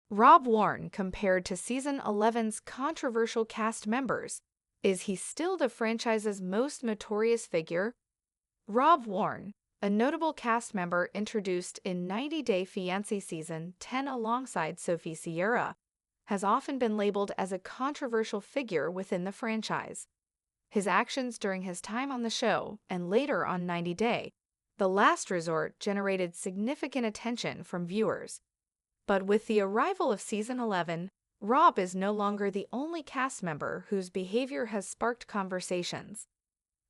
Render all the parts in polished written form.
Rob Warren compared to season 11's controversial cast members. Is he still the franchise's most notorious figure? Rob Warren, a notable cast member introduced in 90 Day Fiancé season 10 alongside Sophie Sierra, has often been labeled as a controversial figure within the franchise. His actions during his time on the show and later on 90 Day, The Last Resort generated significant attention from viewers. But with the arrival of season 11, Rob is no longer the only cast member whose behavior has sparked conversations.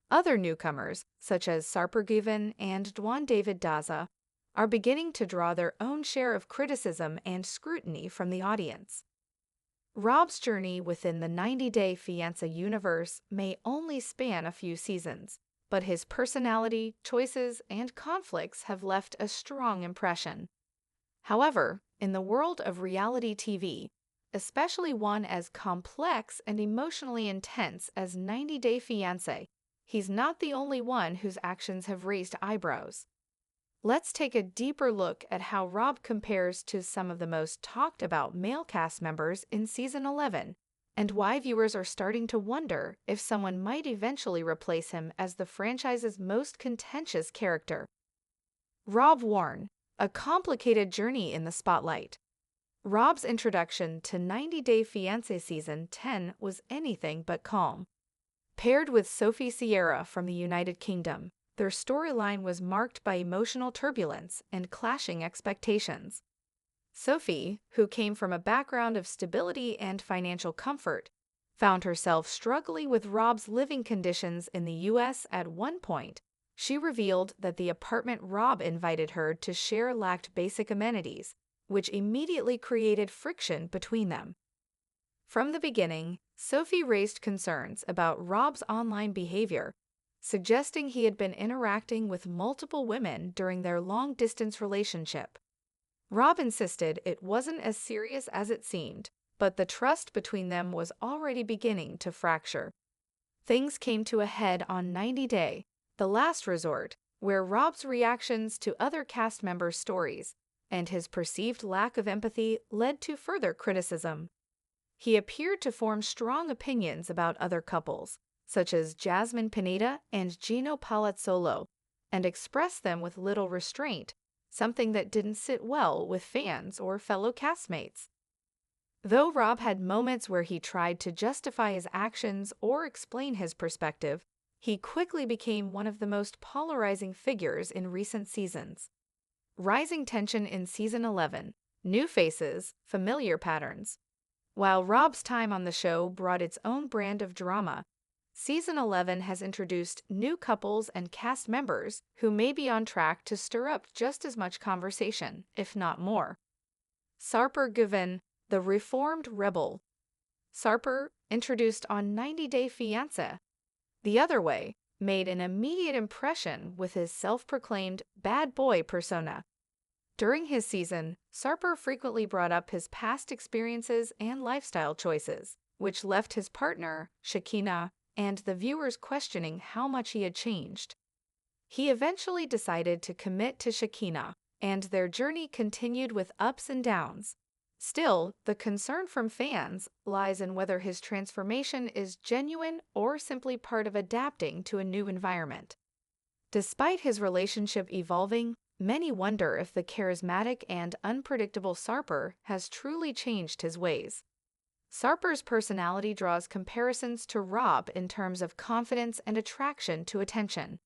Other newcomers, such as Sarper and Juan David Daza, are beginning to draw their own share of criticism and scrutiny from the audience. Rob's journey within the 90 Day Fiancé universe may only span a few seasons, but his personality, choices, and conflicts have left a strong impression. However, in the world of reality TV, especially one as complex and emotionally intense as 90 Day Fiancé, he's not the only one whose actions have raised eyebrows. Let's take a deeper look at how Rob compares to some of the most talked about male cast members in season 11, and why viewers are starting to wonder if someone might eventually replace him as the franchise's most contentious character. Rob Warren, a complicated journey in the spotlight. Rob's introduction to 90 Day Fiancé season 10 was anything but calm. Paired with Sophie Sierra from the United Kingdom, their storyline was marked by emotional turbulence and clashing expectations. Sophie, who came from a background of stability and financial comfort, found herself struggling with Rob's living conditions in the US at one point. She revealed that the apartment Rob invited her to share lacked basic amenities, which immediately created friction between them. From the beginning, Sophie raised concerns about Rob's online behavior, suggesting he had been interacting with multiple women during their long-distance relationship. Rob insisted it wasn't as serious as it seemed, but the trust between them was already beginning to fracture. Things came to a head on 90 Day, The Last Resort, where Rob's reactions to other cast members' stories and his perceived lack of empathy led to further criticism. He appeared to form strong opinions about other couples, such as Jasmine Pineda and Gino Palazzolo, and expressed them with little restraint, something that didn't sit well with fans or fellow castmates. Though Rob had moments where he tried to justify his actions or explain his perspective, he quickly became one of the most polarizing figures in recent seasons. Rising tension in season 11, new faces, familiar patterns. While Rob's time on the show brought its own brand of drama, season 11 has introduced new couples and cast members who may be on track to stir up just as much conversation, if not more. Sarper, the reformed rebel. Sarper, introduced on 90 Day Fiancé, the other way, made an immediate impression with his self-proclaimed bad boy persona. During his season, Sarper frequently brought up his past experiences and lifestyle choices, which left his partner, Shekinah, and the viewers questioning how much he had changed. He eventually decided to commit to Shekinah, and their journey continued with ups and downs. Still, the concern from fans lies in whether his transformation is genuine or simply part of adapting to a new environment. Despite his relationship evolving, many wonder if the charismatic and unpredictable Sarper has truly changed his ways. Sarper's personality draws comparisons to Rob in terms of confidence and attraction to attention.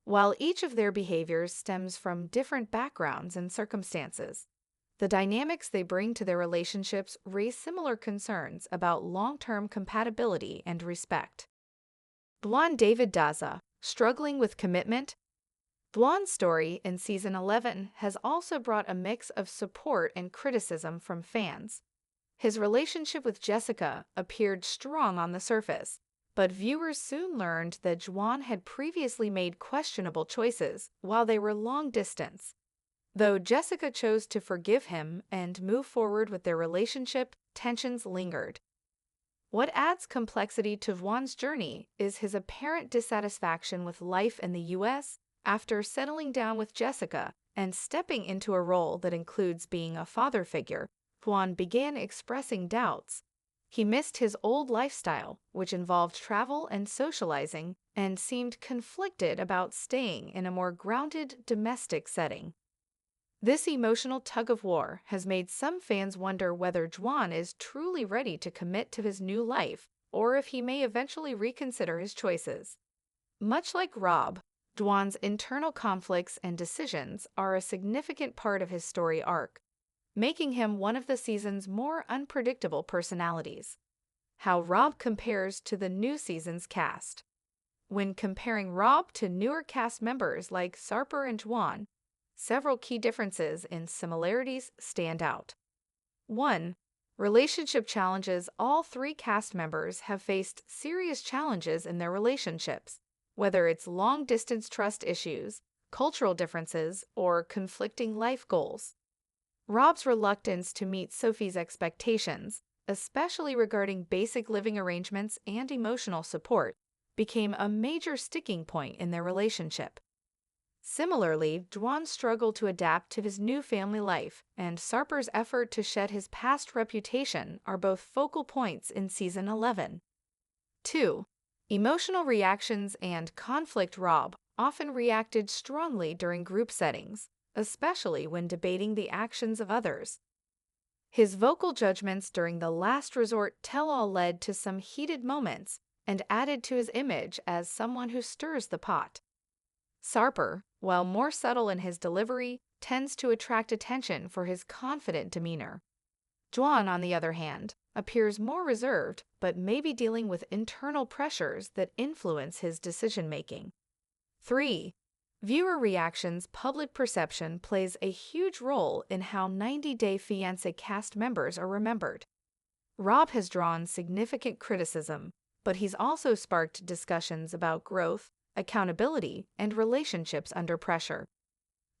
While each of their behaviors stems from different backgrounds and circumstances, the dynamics they bring to their relationships raise similar concerns about long-term compatibility and respect. Juan David Daza, struggling with commitment. Juan's story in season 11 has also brought a mix of support and criticism from fans. His relationship with Jessica appeared strong on the surface, but viewers soon learned that Juan had previously made questionable choices while they were long distance. Though Jessica chose to forgive him and move forward with their relationship, tensions lingered. What adds complexity to Juan's journey is his apparent dissatisfaction with life in the US after settling down with Jessica and stepping into a role that includes being a father figure, Juan began expressing doubts. He missed his old lifestyle, which involved travel and socializing, and seemed conflicted about staying in a more grounded domestic setting. This emotional tug-of-war has made some fans wonder whether Juan is truly ready to commit to his new life, or if he may eventually reconsider his choices. Much like Rob, Juan's internal conflicts and decisions are a significant part of his story arc, making him one of the season's more unpredictable personalities. How Rob compares to the new season's cast. When comparing Rob to newer cast members like Sarper and Juan, several key differences and similarities stand out. 1. Relationship challenges. All three cast members have faced serious challenges in their relationships, whether it's long-distance trust issues, cultural differences, or conflicting life goals. Rob's reluctance to meet Sophie's expectations, especially regarding basic living arrangements and emotional support, became a major sticking point in their relationship. Similarly, Juan's struggle to adapt to his new family life and Sarper's effort to shed his past reputation are both focal points in Season 11. 2. Emotional reactions and conflict. Rob often reacted strongly during group settings, especially when debating the actions of others. His vocal judgments during the last resort tell-all led to some heated moments and added to his image as someone who stirs the pot. Sarper, while more subtle in his delivery, tends to attract attention for his confident demeanor. Juan, on the other hand, appears more reserved but may be dealing with internal pressures that influence his decision-making. 3. Viewer reactions. Public perception plays a huge role in how 90 Day Fiancé cast members are remembered. Rob has drawn significant criticism, but he's also sparked discussions about growth, accountability, and relationships under pressure.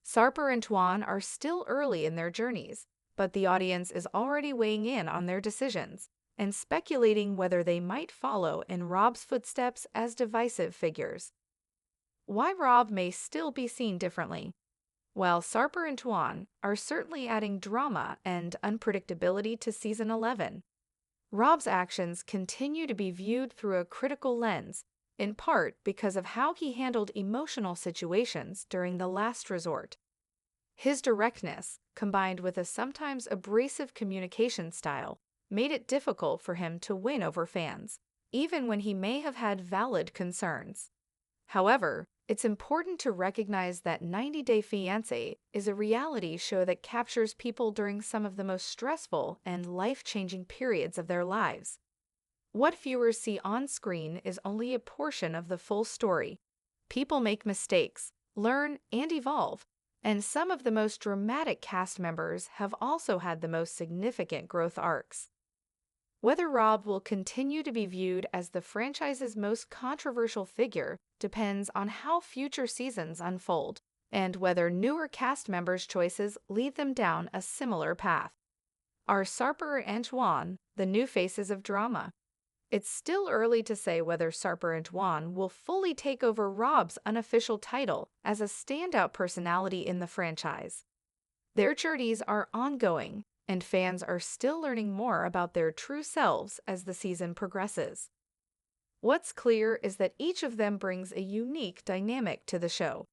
Sarper and Juan are still early in their journeys, but the audience is already weighing in on their decisions and speculating whether they might follow in Rob's footsteps as divisive figures. Why Rob may still be seen differently. While Sarper and Juan are certainly adding drama and unpredictability to Season 11, Rob's actions continue to be viewed through a critical lens, in part because of how he handled emotional situations during the last resort. His directness, combined with a sometimes abrasive communication style, made it difficult for him to win over fans, even when he may have had valid concerns. However, it's important to recognize that 90 Day Fiancé is a reality show that captures people during some of the most stressful and life-changing periods of their lives. What viewers see on screen is only a portion of the full story. People make mistakes, learn, and evolve, and some of the most dramatic cast members have also had the most significant growth arcs. Whether Rob will continue to be viewed as the franchise's most controversial figure depends on how future seasons unfold, and whether newer cast members' choices lead them down a similar path. Are Sarper and Juan the new faces of drama? It's still early to say whether Sarper and Juan will fully take over Rob's unofficial title as a standout personality in the franchise. Their journeys are ongoing, and fans are still learning more about their true selves as the season progresses. What's clear is that each of them brings a unique dynamic to the show.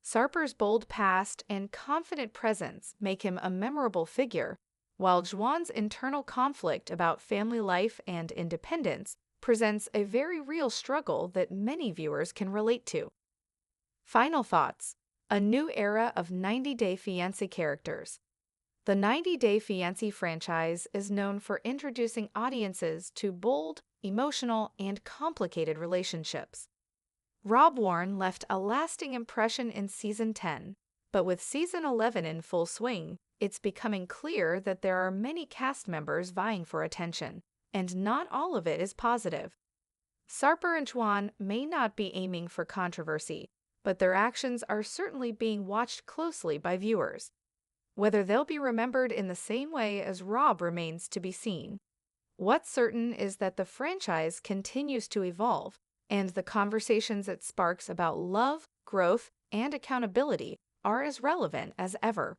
Sarper's bold past and confident presence make him a memorable figure, while Juan's internal conflict about family life and independence presents a very real struggle that many viewers can relate to. Final thoughts: a new era of 90 Day Fiancé characters. The 90 Day Fiancé franchise is known for introducing audiences to bold, emotional, and complicated relationships. Rob Warren left a lasting impression in Season 10, but with Season 11 in full swing, it's becoming clear that there are many cast members vying for attention, and not all of it is positive. Sarper and Juan may not be aiming for controversy, but their actions are certainly being watched closely by viewers. Whether they'll be remembered in the same way as Rob remains to be seen. What's certain is that the franchise continues to evolve, and the conversations it sparks about love, growth, and accountability are as relevant as ever.